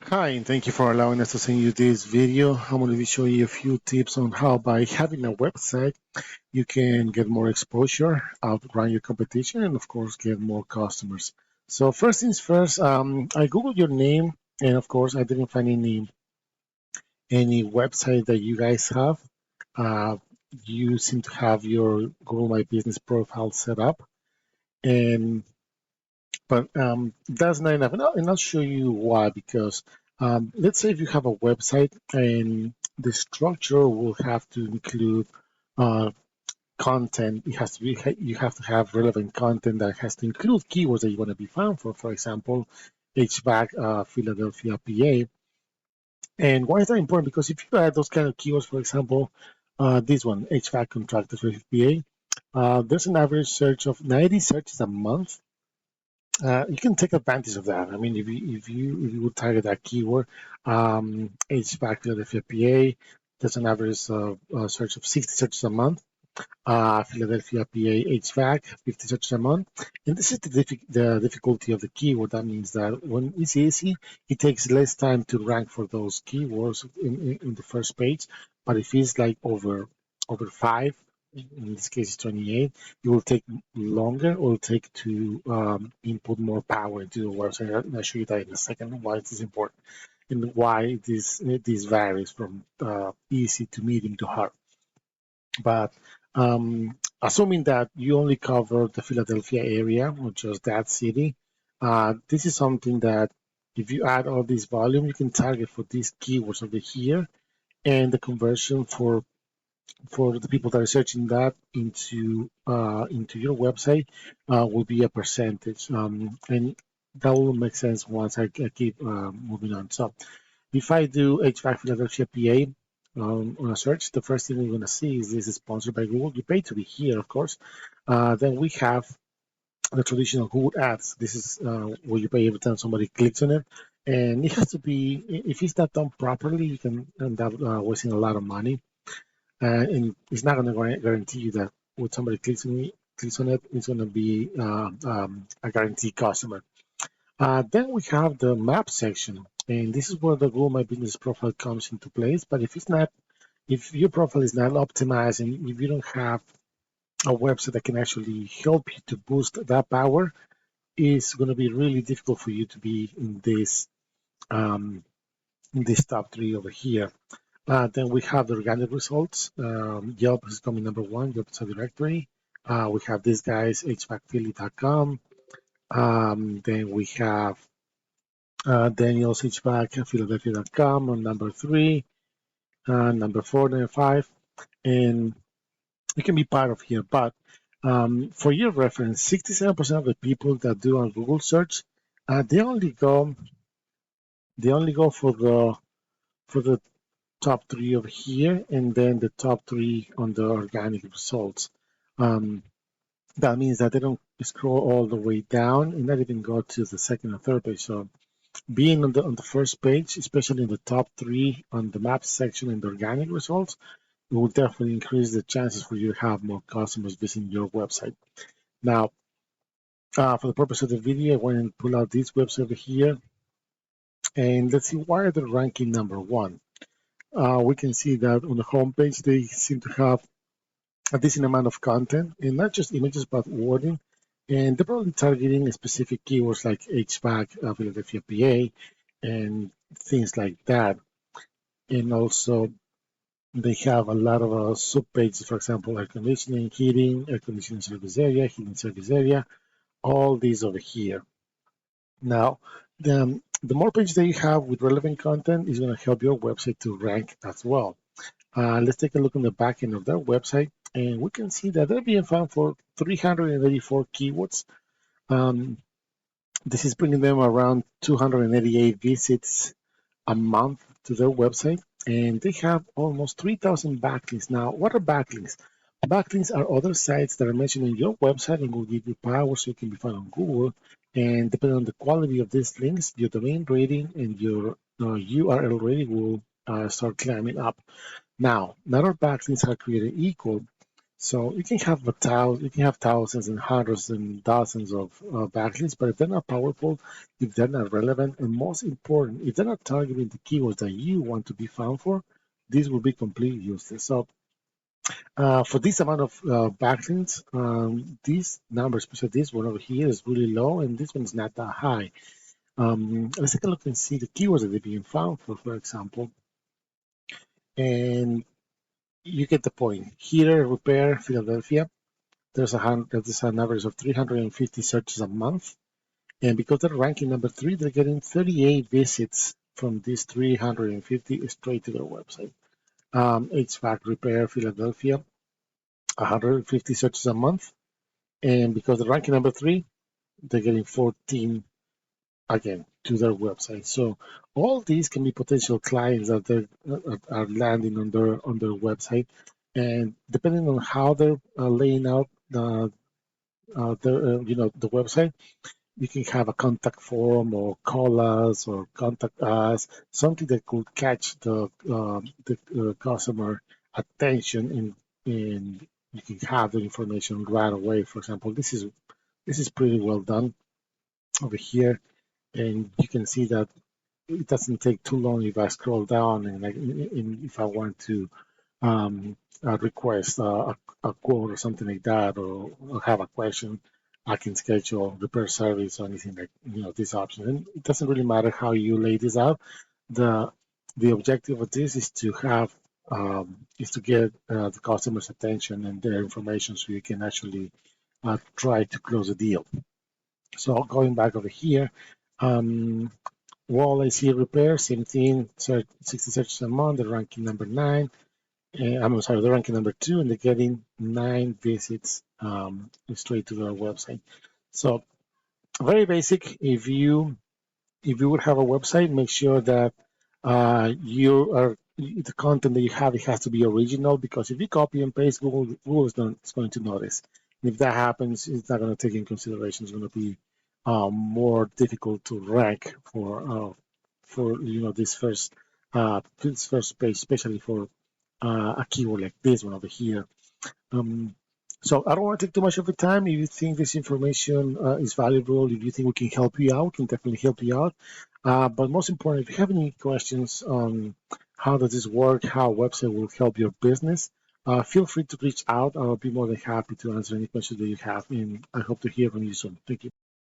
Hi, and thank you for allowing us to send you this video. I'm going to be showing you a few tips on how by having a website, you can get more exposure, outrun your competition, and of course, get more customers. So first things first, I Googled your name, and of course, I didn't find any website that you guys have. Uh, you seem to have your Google My Business profile set up, and but that's not enough. And I'll show you why. Because let's say if you have a website and the structure will have to include uh, content. It has to be, you have to have relevant content that has to include keywords that you want to be found for. For example, HVAC, Philadelphia, PA. And why is that important? Because if you add those kind of keywords, for example, this one, HVAC contractors with PA, there's an average search of 90 searches a month. You can take advantage of that. I mean, if you would target that keyword, HVAC Philadelphia, PA, that's an average search of 60 searches a month. Philadelphia, PA, HVAC, 50 searches a month. And this is the difficulty of the keyword. That means that when it's easy, it takes less time to rank for those keywords in the first page. But if it's like over five, in this case it's 28, it will take longer, or will take to input more power into the website. I'll show you that in a second, why it is important and why this varies from easy to medium to hard. But assuming that you only cover the Philadelphia area or just that city, this is something that if you add all this volume, you can target for these keywords over here, and the conversion for the people that are searching that into your website will be a percentage, and that will make sense once I keep moving on. So if I do HVAC Philadelphia, PA on a search, the first thing we're going to see is this is sponsored by Google. You pay to be here, of course. Then we have the traditional Google Ads. This is where you pay every time somebody clicks on it. And it has to be, if it's not done properly, you can end up wasting a lot of money. And it's not going to guarantee you that when somebody clicks on it, it's going to be a guaranteed customer. Then we have the map section, and this is where the Google My Business profile comes into place. But if your profile is not optimized, and if you don't have a website that can actually help you to boost that power, it's going to be really difficult for you to be um, in this top three over here. Then we have the organic results. Yelp is coming number one. Yelp is a directory. We have these guys, hvacphilly.com. Then we have Daniel's HVAC, Philadelphia.com on number three, number four, number five, and you can be part of here. But for your reference, 67% of the people that do on Google search, they only go for the top three over here, and then the top three on the organic results. Um, that means that they don't scroll all the way down and not even go to the second or third page. So being on the first page, especially in the top three on the maps section and the organic results, it will definitely increase the chances for you to have more customers visiting your website. Now, for the purpose of the video, I went and pull out this website over here, and let's see why are they ranking number one. We can see that on the homepage they seem to have a decent amount of content, and not just images but wording, and they're probably targeting specific keywords like HVAC, Philadelphia, PA, and things like that. And also they have a lot of sub pages, for example, air conditioning, heating, air conditioning service area, heating service area, all these over here. Now, the more pages that you have with relevant content is going to help your website to rank as well. Let's take a look on the back end of their website, and we can see that they're being found for 384 keywords. This is bringing them around 288 visits a month to their website, and they have almost 3,000 backlinks. Now, what are backlinks? Backlinks are other sites that are mentioned in your website and will give you power so you can be found on Google. And depending on the quality of these links, your domain rating and your URL rating will start climbing up. Now, not all backlinks are created equal. So you can have thousands and hundreds and dozens of backlinks, but if they're not powerful, if they're not relevant, and most important, if they're not targeting the keywords that you want to be found for, these will be completely useless. So for this amount of backlinks, these numbers, especially this one over here, is really low, and this one is not that high. Let's take a look and see the keywords that they're being found for example, and you get the point. Heater repair, Philadelphia. There's an average of 350 searches a month, and because they're ranking number 3, they're getting 38 visits from these 350 straight to their website. HVAC repair, Philadelphia, 150 searches a month, and because they're ranking number 3, they're getting 14 again to their website. So all these can be potential clients that they are landing on their website, and depending on how they're laying out the website, you can have a contact form or call us or contact us, something that could catch the customer attention, and you can have the information right away. For example, this is pretty well done over here, and you can see that it doesn't take too long if I scroll down and if I want to request a quote or something like that, or have a question, I can schedule repair service or anything like this option. And it doesn't really matter how you lay this out. The the objective of this is to get the customer's attention and their information so you can actually try to close a deal. So going back over here, wall AC repair, same thing, 60 searches a month, they're ranking number 9. I'm sorry, they're ranking number 2, and they're getting 9 visits straight to their website. So very basic. If you would have a website, make sure that the content that you have, it has to be original, because if you copy and paste, Google is going to notice. And if that happens, it's not going to take in consideration. It's going to be more difficult to rank for this first page, especially for a keyword like this one over here. So I don't want to take too much of your time. If you think this information is valuable, if you think we can help you out, we can definitely help you out. But most important, if you have any questions on how does this work, how a website will help your business, feel free to reach out. I'll be more than happy to answer any questions that you have, and I hope to hear from you soon. Thank you.